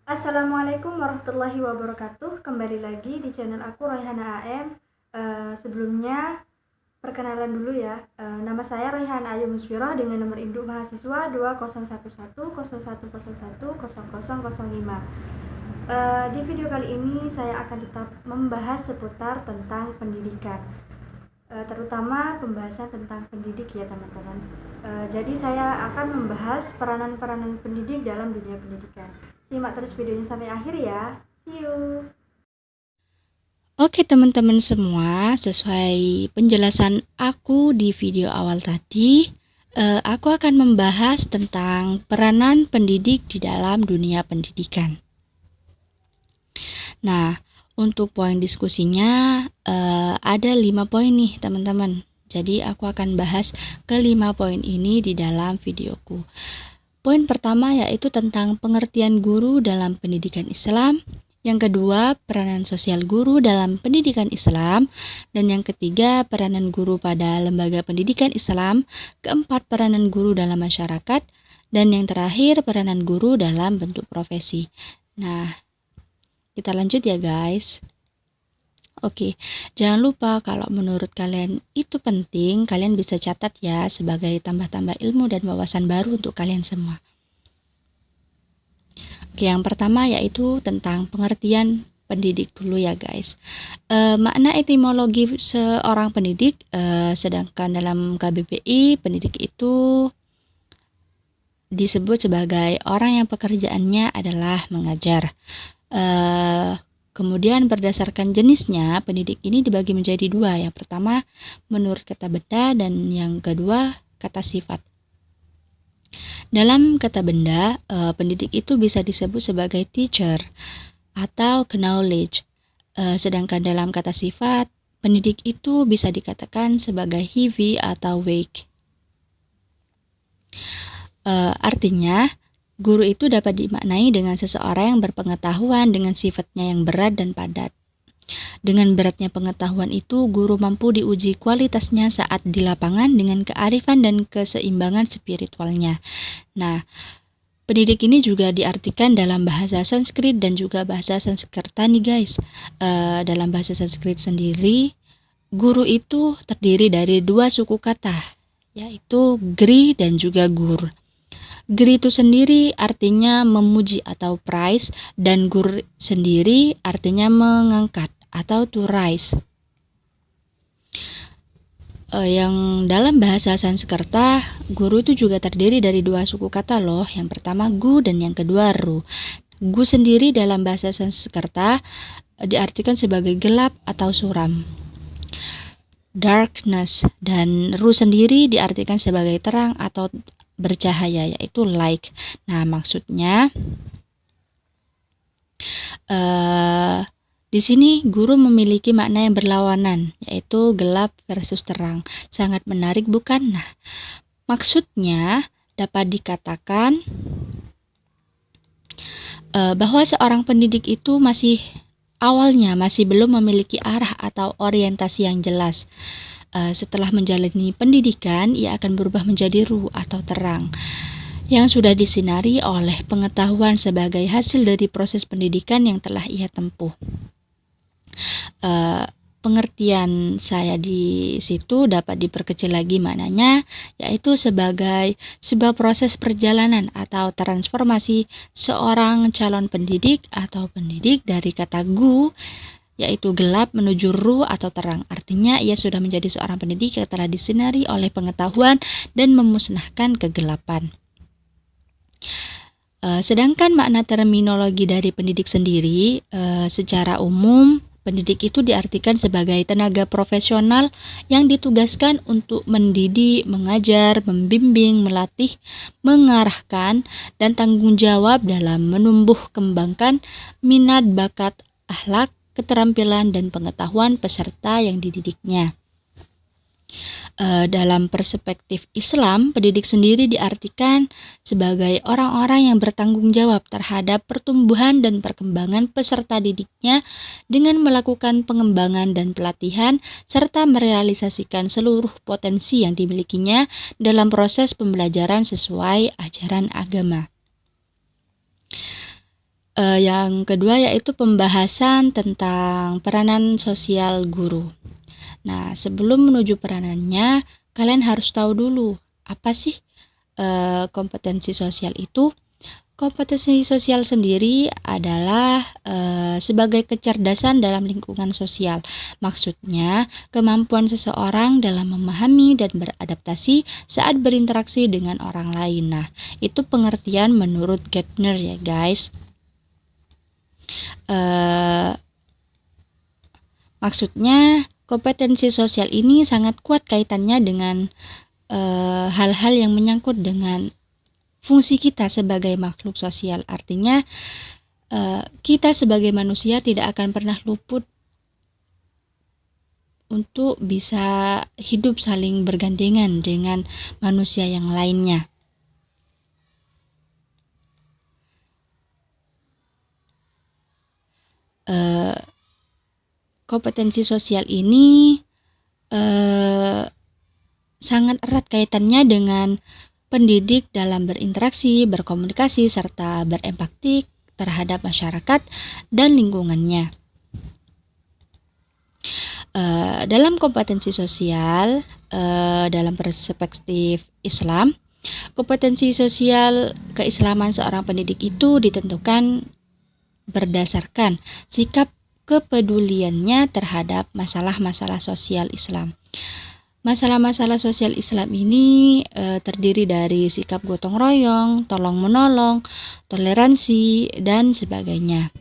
Assalamualaikum warahmatullahi wabarakatuh. Kembali lagi di channel aku Royhana AM. Sebelumnya perkenalan dulu ya. Nama saya Royhana Ayu Musfiroh dengan nomor induk mahasiswa 201101010005. Di video kali ini saya akan tetap membahas seputar tentang pendidikan, terutama pembahasan tentang pendidik ya teman-teman. Jadi saya akan membahas peranan-peranan pendidik dalam dunia pendidikan. Simak terus videonya sampai akhir ya. See you. Oke teman-teman semua, sesuai penjelasan aku di video awal tadi, aku akan membahas tentang peranan pendidik di dalam dunia pendidikan. Nah, untuk poin diskusinya ada 5 poin nih teman-teman. Jadi aku akan bahas ke-5 poin ini di dalam videoku. Poin pertama yaitu tentang pengertian guru dalam pendidikan Islam. Yang kedua, peranan sosial guru dalam pendidikan Islam. Dan yang ketiga, peranan guru pada lembaga pendidikan Islam. Keempat, peranan guru dalam masyarakat. Dan yang terakhir, peranan guru dalam bentuk profesi. Nah, kita lanjut ya guys. Oke, jangan lupa kalau menurut kalian itu penting, kalian bisa catat ya sebagai tambah-tambah ilmu dan wawasan baru untuk kalian semua. Oke, yang pertama yaitu tentang pengertian pendidik dulu ya guys. Makna etimologi seorang pendidik, sedangkan dalam KBBI pendidik itu disebut sebagai orang yang pekerjaannya adalah mengajar. Kemudian berdasarkan jenisnya, pendidik ini dibagi menjadi dua. Yang pertama menurut kata benda dan yang kedua kata sifat. Dalam kata benda, pendidik itu bisa disebut sebagai teacher atau knowledge. Sedangkan dalam kata sifat, pendidik itu bisa dikatakan sebagai heavy atau weak. Artinya, guru itu dapat dimaknai dengan seseorang yang berpengetahuan dengan sifatnya yang berat dan padat. Dengan beratnya pengetahuan itu, guru mampu diuji kualitasnya saat di lapangan dengan kearifan dan keseimbangan spiritualnya. Nah, pendidik ini juga diartikan dalam bahasa Sanskrit dan juga bahasa Sanskerta nih guys. Dalam bahasa Sanskrit sendiri, guru itu terdiri dari dua suku kata, yaitu gri dan juga gur. Gri itu sendiri artinya memuji atau praise, dan gur sendiri artinya mengangkat atau to rise. Yang dalam bahasa Sanskerta, guru itu juga terdiri dari dua suku kata loh. Yang pertama gu dan yang kedua ru. Gu sendiri dalam bahasa Sanskerta diartikan sebagai gelap atau suram, darkness, dan ru sendiri diartikan sebagai terang atau bercahaya, yaitu light. Nah, maksudnya di sini guru memiliki makna yang berlawanan, yaitu gelap versus terang. Sangat menarik bukan? Nah, maksudnya dapat dikatakan bahwa seorang pendidik itu awalnya masih belum memiliki arah atau orientasi yang jelas. Setelah menjalani pendidikan, ia akan berubah menjadi ru atau terang yang sudah disinari oleh pengetahuan sebagai hasil dari proses pendidikan yang telah ia tempuh. Pengertian saya di situ dapat diperkecil lagi maknanya, yaitu sebagai sebuah proses perjalanan atau transformasi seorang calon pendidik atau pendidik dari kata gu, yaitu gelap, menuju ru atau terang. Artinya ia sudah menjadi seorang pendidik yang telah disinari oleh pengetahuan dan memusnahkan kegelapan. Sedangkan makna terminologi dari pendidik sendiri, secara umum pendidik itu diartikan sebagai tenaga profesional yang ditugaskan untuk mendidik, mengajar, membimbing, melatih, mengarahkan, dan tanggung jawab dalam menumbuh kembangkan minat, bakat, akhlak, keterampilan, dan pengetahuan peserta yang dididiknya. Dalam perspektif Islam, pendidik sendiri diartikan sebagai orang-orang yang bertanggung jawab terhadap pertumbuhan dan perkembangan peserta didiknya dengan melakukan pengembangan dan pelatihan serta merealisasikan seluruh potensi yang dimilikinya dalam proses pembelajaran sesuai ajaran agama. Yang kedua yaitu pembahasan tentang peranan sosial guru. Nah, sebelum menuju peranannya, kalian harus tahu dulu apa sih kompetensi sosial itu. Kompetensi sosial sendiri adalah sebagai kecerdasan dalam lingkungan sosial. Maksudnya, kemampuan seseorang dalam memahami dan beradaptasi saat berinteraksi dengan orang lain. Nah, itu pengertian menurut Gardner ya guys. Maksudnya, kompetensi sosial ini sangat kuat kaitannya dengan hal-hal yang menyangkut dengan fungsi kita sebagai makhluk sosial. Artinya kita sebagai manusia tidak akan pernah luput untuk bisa hidup saling bergandengan dengan manusia yang lainnya. Kompetensi sosial ini sangat erat kaitannya dengan pendidik dalam berinteraksi, berkomunikasi, serta berempati terhadap masyarakat dan lingkungannya. Dalam kompetensi sosial, dalam perspektif Islam, kompetensi sosial keislaman seorang pendidik itu ditentukan berdasarkan sikap kepeduliannya terhadap masalah-masalah sosial Islam. Masalah-masalah sosial Islam ini terdiri dari sikap gotong royong, tolong-menolong, toleransi, dan sebagainya.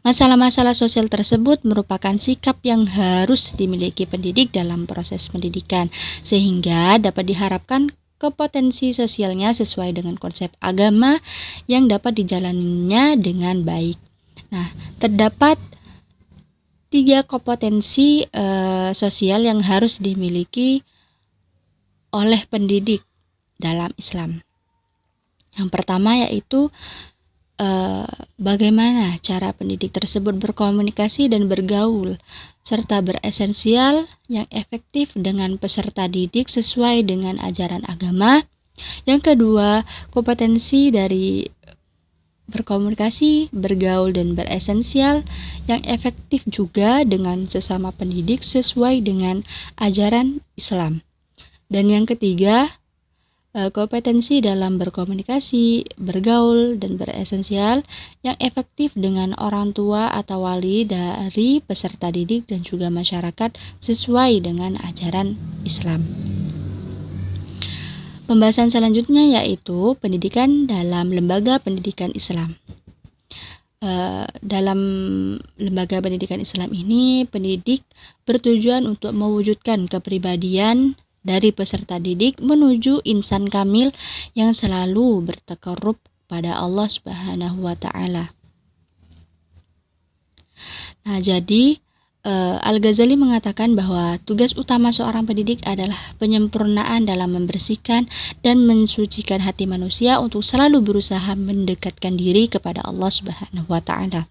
Masalah-masalah sosial tersebut merupakan sikap yang harus dimiliki pendidik dalam proses pendidikan, sehingga dapat diharapkan kompetensi sosialnya sesuai dengan konsep agama yang dapat dijalaninya dengan baik. Nah, terdapat 3 kompetensi sosial yang harus dimiliki oleh pendidik dalam Islam. Yang pertama yaitu bagaimana cara pendidik tersebut berkomunikasi dan bergaul, serta beresensial yang efektif dengan peserta didik sesuai dengan ajaran agama. Yang kedua, kompetensi dari berkomunikasi, bergaul, dan beresensial yang efektif juga dengan sesama pendidik sesuai dengan ajaran Islam. Dan yang ketiga, kompetensi dalam berkomunikasi, bergaul, dan beresensial yang efektif dengan orang tua atau wali dari peserta didik dan juga masyarakat sesuai dengan ajaran Islam. Pembahasan selanjutnya yaitu pendidikan dalam lembaga pendidikan Islam. Dalam lembaga pendidikan Islam ini, pendidik bertujuan untuk mewujudkan kepribadian dari peserta didik menuju insan kamil yang selalu bertakarrub pada Allah Subhanahu wa Ta'ala. Nah, jadi Al-Ghazali mengatakan bahwa tugas utama seorang pendidik adalah penyempurnaan dalam membersihkan dan mensucikan hati manusia untuk selalu berusaha mendekatkan diri kepada Allah Subhanahu wa Ta'ala.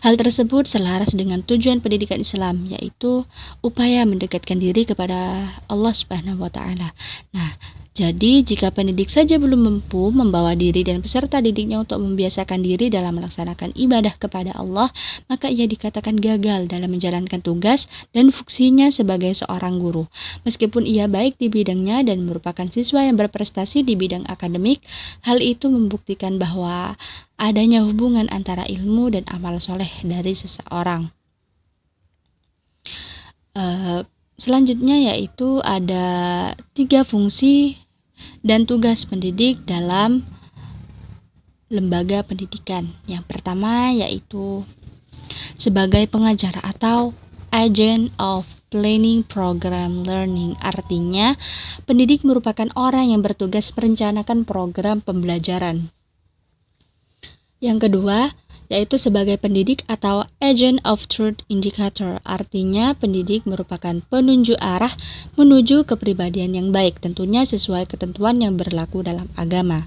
Hal tersebut selaras dengan tujuan pendidikan Islam, yaitu upaya mendekatkan diri kepada Allah Subhanahu wa Ta'ala. Nah, jadi jika pendidik saja belum mampu membawa diri dan peserta didiknya untuk membiasakan diri dalam melaksanakan ibadah kepada Allah, maka ia dikatakan gagal dalam menjalankan tugas dan fungsinya sebagai seorang guru. Meskipun ia baik di bidangnya dan merupakan siswa yang berprestasi di bidang akademik, hal itu membuktikan bahwa adanya hubungan antara ilmu dan amal soleh dari seseorang. Selanjutnya yaitu ada 3 fungsi dan tugas pendidik dalam lembaga pendidikan. Yang pertama yaitu sebagai pengajar atau agent of planning program learning. Artinya, pendidik merupakan orang yang bertugas merencanakan program pembelajaran. Yang kedua yaitu sebagai pendidik atau agent of truth indicator. Artinya pendidik merupakan penunjuk arah menuju kepribadian yang baik, tentunya sesuai ketentuan yang berlaku dalam agama.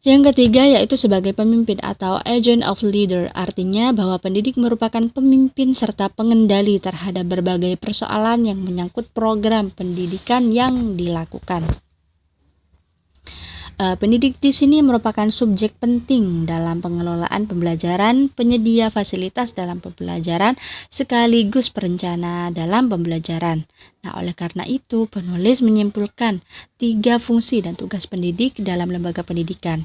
Yang ketiga yaitu sebagai pemimpin atau agent of leader. Artinya bahwa pendidik merupakan pemimpin serta pengendali terhadap berbagai persoalan yang menyangkut program pendidikan yang dilakukan. Pendidik di sini merupakan subjek penting dalam pengelolaan pembelajaran, penyedia fasilitas dalam pembelajaran, sekaligus perencana dalam pembelajaran. Nah, oleh karena itu, penulis menyimpulkan 3 fungsi dan tugas pendidik dalam lembaga pendidikan.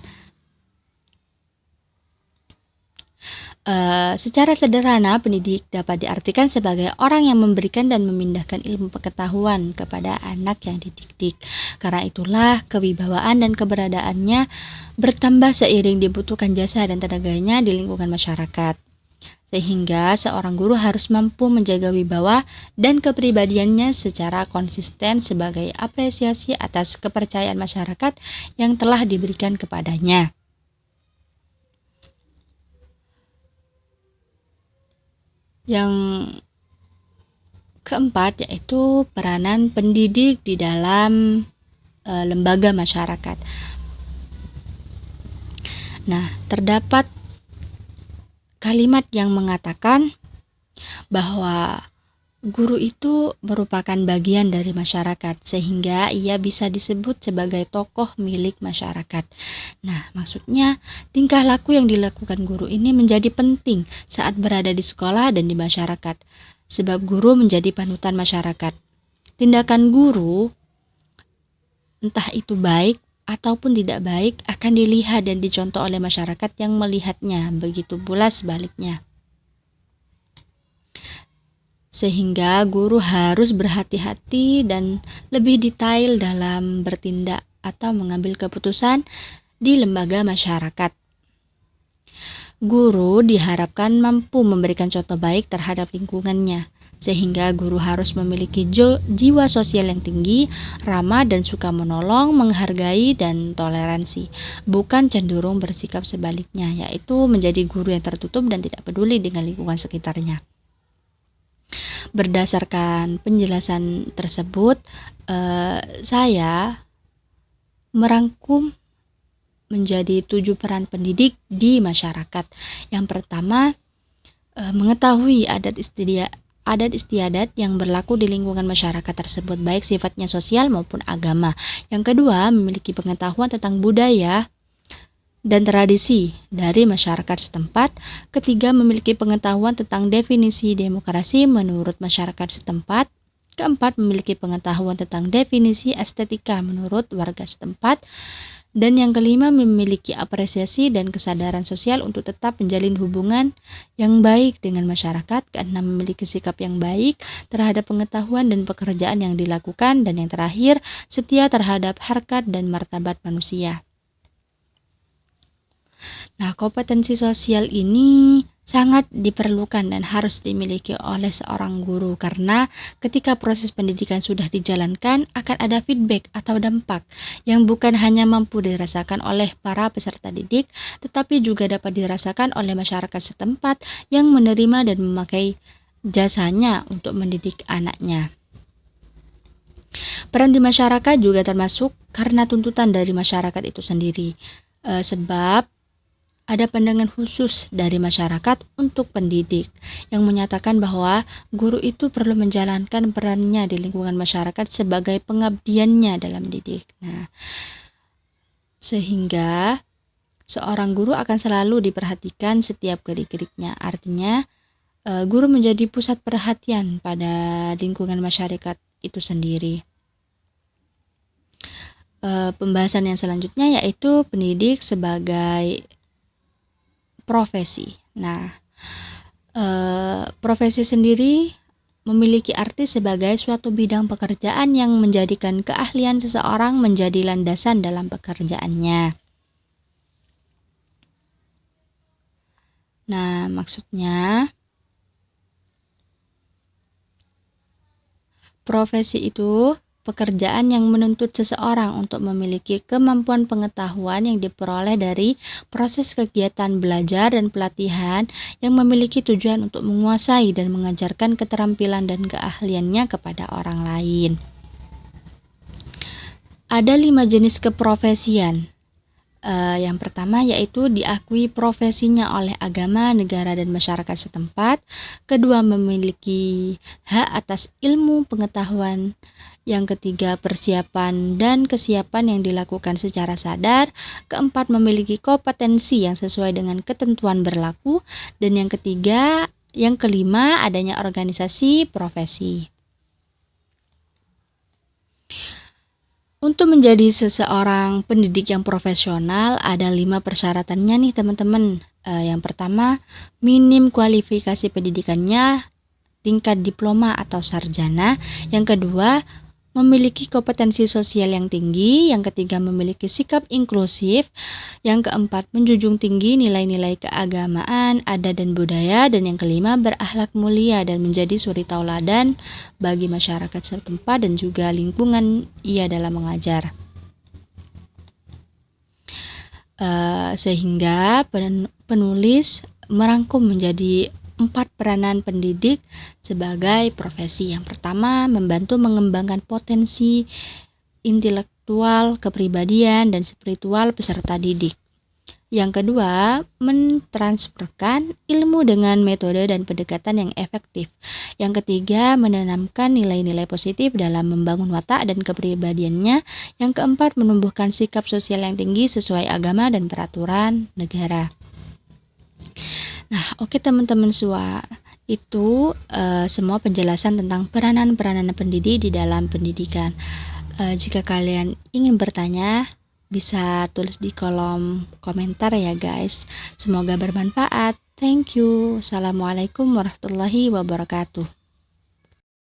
Secara sederhana, pendidik dapat diartikan sebagai orang yang memberikan dan memindahkan ilmu pengetahuan kepada anak yang dididik. Karena itulah kewibawaan dan keberadaannya bertambah seiring dibutuhkan jasa dan tenaganya di lingkungan masyarakat. Sehingga seorang guru harus mampu menjaga wibawa dan kepribadiannya secara konsisten sebagai apresiasi atas kepercayaan masyarakat yang telah diberikan kepadanya. Yang keempat yaitu peranan pendidik di dalam lembaga masyarakat. Nah, terdapat kalimat yang mengatakan bahwa guru itu merupakan bagian dari masyarakat sehingga ia bisa disebut sebagai tokoh milik masyarakat. Nah, maksudnya tingkah laku yang dilakukan guru ini menjadi penting saat berada di sekolah dan di masyarakat, sebab guru menjadi panutan masyarakat. Tindakan guru, entah itu baik ataupun tidak baik, akan dilihat dan dicontoh oleh masyarakat yang melihatnya, begitu pula sebaliknya. Sehingga guru harus berhati-hati dan lebih detail dalam bertindak atau mengambil keputusan di lembaga masyarakat. Guru diharapkan mampu memberikan contoh baik terhadap lingkungannya, sehingga guru harus memiliki jiwa sosial yang tinggi, ramah dan suka menolong, menghargai dan toleransi, bukan cenderung bersikap sebaliknya, yaitu menjadi guru yang tertutup dan tidak peduli dengan lingkungan sekitarnya. Berdasarkan penjelasan tersebut, saya merangkum menjadi 7 peran pendidik di masyarakat. Yang pertama, mengetahui adat istiadat yang berlaku di lingkungan masyarakat tersebut, baik sifatnya sosial maupun agama. Yang kedua, memiliki pengetahuan tentang budaya dan tradisi dari masyarakat setempat. Ketiga, memiliki pengetahuan tentang definisi demokrasi menurut masyarakat setempat. Keempat, memiliki pengetahuan tentang definisi estetika menurut warga setempat. Dan yang kelima, memiliki apresiasi dan kesadaran sosial untuk tetap menjalin hubungan yang baik dengan masyarakat. Keenam, memiliki sikap yang baik terhadap pengetahuan dan pekerjaan yang dilakukan. Dan yang terakhir, setia terhadap harkat dan martabat manusia. Nah, kompetensi sosial ini sangat diperlukan dan harus dimiliki oleh seorang guru karena ketika proses pendidikan sudah dijalankan akan ada feedback atau dampak yang bukan hanya mampu dirasakan oleh para peserta didik tetapi juga dapat dirasakan oleh masyarakat setempat yang menerima dan memakai jasanya untuk mendidik anaknya. Peran di masyarakat juga termasuk karena tuntutan dari masyarakat itu sendiri, sebab ada pandangan khusus dari masyarakat untuk pendidik yang menyatakan bahwa guru itu perlu menjalankan perannya di lingkungan masyarakat sebagai pengabdiannya dalam mendidik. Nah, sehingga seorang guru akan selalu diperhatikan setiap gerik-geriknya. Artinya, guru menjadi pusat perhatian pada lingkungan masyarakat itu sendiri. Pembahasan yang selanjutnya yaitu pendidik sebagai profesi. Nah, profesi sendiri memiliki arti sebagai suatu bidang pekerjaan yang menjadikan keahlian seseorang menjadi landasan dalam pekerjaannya. Nah, maksudnya profesi itu pekerjaan yang menuntut seseorang untuk memiliki kemampuan pengetahuan yang diperoleh dari proses kegiatan belajar dan pelatihan yang memiliki tujuan untuk menguasai dan mengajarkan keterampilan dan keahliannya kepada orang lain. Ada 5 jenis keprofesian. Yang pertama yaitu diakui profesinya oleh agama, negara, dan masyarakat setempat. Kedua, memiliki hak atas ilmu pengetahuan. Yang ketiga, persiapan dan kesiapan yang dilakukan secara sadar. Keempat, memiliki kompetensi yang sesuai dengan ketentuan berlaku. Dan yang kelima, adanya organisasi profesi. Untuk menjadi seseorang pendidik yang profesional, ada 5 persyaratannya nih teman-teman. Yang pertama, minim kualifikasi pendidikannya tingkat diploma atau sarjana. Yang kedua, memiliki kompetensi sosial yang tinggi. Yang ketiga, memiliki sikap inklusif. Yang keempat, menjunjung tinggi nilai-nilai keagamaan, adat dan budaya. Dan yang kelima, berakhlak mulia dan menjadi suri tauladan bagi masyarakat setempat dan juga lingkungan ia dalam mengajar. Sehingga penulis merangkum menjadi 4 peranan pendidik sebagai profesi. Yang pertama, membantu mengembangkan potensi intelektual, kepribadian, dan spiritual peserta didik. Yang kedua, mentransferkan ilmu dengan metode dan pendekatan yang efektif. Yang ketiga, menanamkan nilai-nilai positif dalam membangun watak dan kepribadiannya. Yang keempat, menumbuhkan sikap sosial yang tinggi sesuai agama dan peraturan negara. Nah, oke teman-teman semua, itu semua penjelasan tentang peranan-peranan pendidik di dalam pendidikan. Jika kalian ingin bertanya, bisa tulis di kolom komentar ya guys. Semoga bermanfaat. Thank you. Assalamualaikum warahmatullahi wabarakatuh.